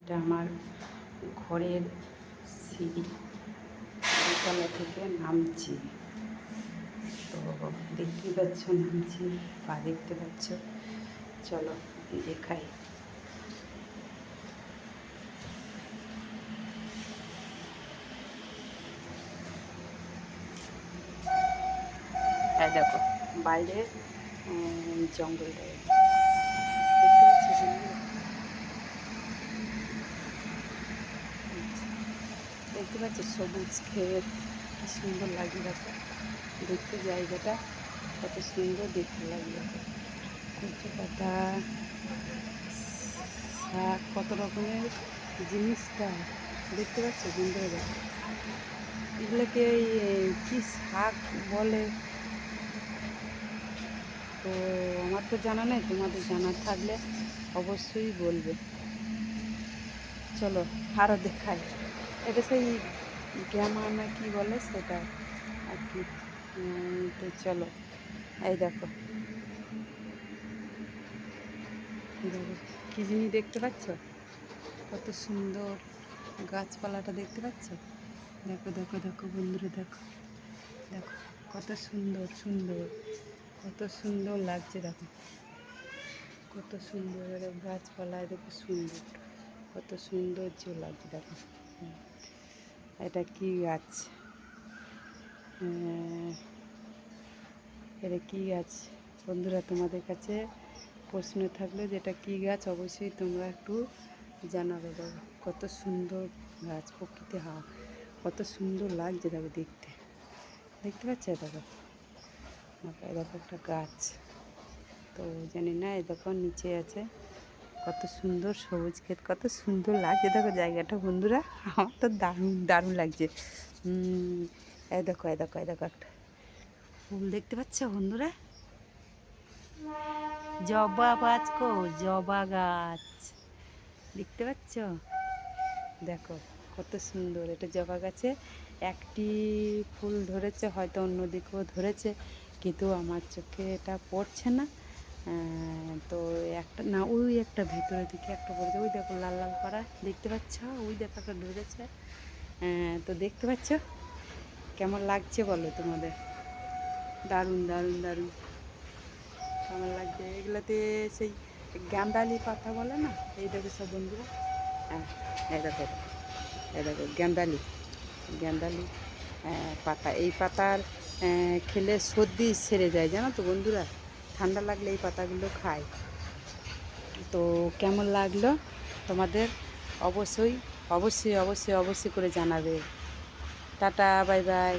এটা আমার ঘরের সিঁড়ি, তলা থেকে নামছি। তো দেখতে পাচ্ছ নামছি, পা দেখতে পাচ্ছ। চলো দেখাই। হ্যাঁ দেখো বাইরে জঙ্গলটা দেখতে পাচ্ছ, দেখতে পাচ্ছ সবুজ ক্ষেত, কি সুন্দর লাগে দেখো। দেখতে জায়গাটা কত সুন্দর দেখতে লাগে দেখো। কচু পাতা, শাক, কত রকমের জিনিসটা দেখতে পাচ্ছ বন্ধুরা দেখো। এগুলোকে কি শাক বলে তো আমার তো জানা নেই, তোমাদের জানা থাকলে অবশ্যই বলবে। চলো আরও দেখাই। এটা সেই গ্যামা না কি বলে সেটা আর কি। তো চলো এই দেখো, দেখো কী জিনিস দেখতে পাচ্ছ, কত সুন্দর গাছপালাটা দেখতে পাচ্ছ। দেখো দেখো দেখো বন্ধুরা দেখো, দেখো কত সুন্দর সুন্দর, কত সুন্দর লাগছে দেখো, কত সুন্দর গাছপালা দেখো, সুন্দর কত সৌন্দর্য লাগছে দেখো। এটা কি গাছ, এটা কি গাছ বন্ধুরা? তোমাদের কাছে প্রশ্ন থাকলে যেটা কি গাছ অবশ্যই তোমরা একটু জানাবে। দেখো কত সুন্দর গাছ, প্রকৃতি হাওয়া কত সুন্দর লাগছে দেখো দেখতে, দেখতে পাচ্ছ? দেখো দেখো একটা গাছ, তো জানি না, এই দেখো নিচে আছে, কত সুন্দর সবুজ ক্ষেত, কত সুন্দর লাগছে দেখো জায়গাটা বন্ধুরা। আমার তো দারুণ দারুণ লাগছে। এই দেখো এই দেখো এই দেখো একটা ফুল দেখতে পাচ্ছ বন্ধুরা, জবা গাছ, জবা গাছ দেখতে পাচ্ছ? দেখো কত সুন্দর, এটা জবা গাছে একটি ফুল ধরেছে, হয়তো অন্যদিকেও ধরেছে, কিন্তু আমার চোখে এটা পড়ছে না। তো একটা না, ওই একটা ভেতরের দিকে একটা পড়েছে, ওই দেখো লাল লাল করা দেখতে পাচ্ছ, ওই দেখো একটা ধরেছে। তো দেখতে পাচ্ছ কেমন লাগছে বলো তোমাদের? দারুণ দারুণ দারুণ কেমন লাগছে। এগুলোতে সেই গাঁদালি পাতা বলে না, এই দেখো সব বন্ধুরা। হ্যাঁ এই দেখো, এই দেখো গাঁদালি, গাঁদালি পাতা। এই পাতার খেলে সর্দি সেরে যায় জানো তো বন্ধুরা, ঠান্ডা লাগলে এই পাতাগুলো খায়। তো কেমন লাগলো তোমাদের অবশ্যই অবশ্যই অবশ্যই অবশ্যই করে জানাবে। Tata, bye bye.